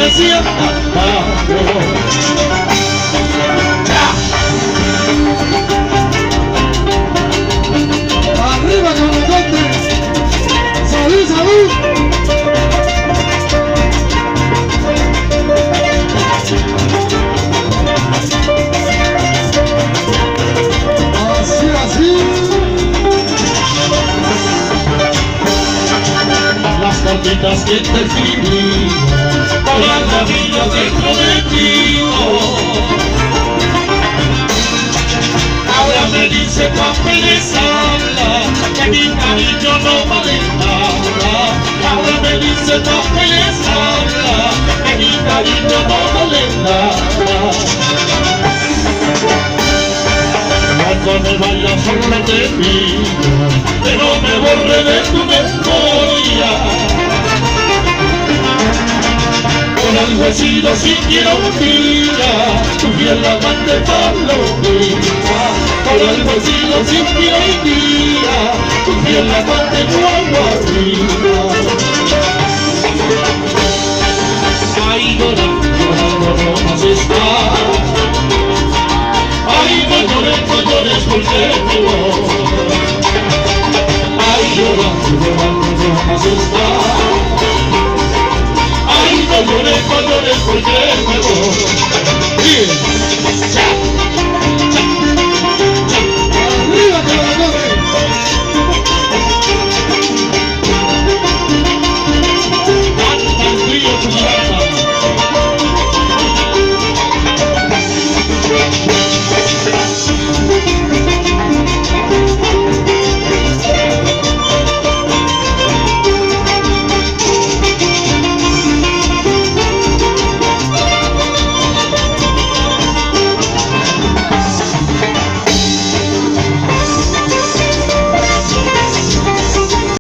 se sienta malo. Arriba comandante. Salud, salud. Así, así. Las cartitas que te escribí para la vida dentro de ti. Ahora me dice papeles habla que mi cariño no vale nada. Ahora me dice papeles habla que mi cariño no vale nada. Cuando me vayas solo te pido que no me borre de tu memoria. Por algo he sido siquiera un día tu fiel amante palomita. Por algo he sido siquiera un día tu fiel amante guagua arriba. Ay, llorando no más está. Ay, no llores porque me voy. Ay, llorando no más está. Ay, no llores porque me voy. Bien, ya.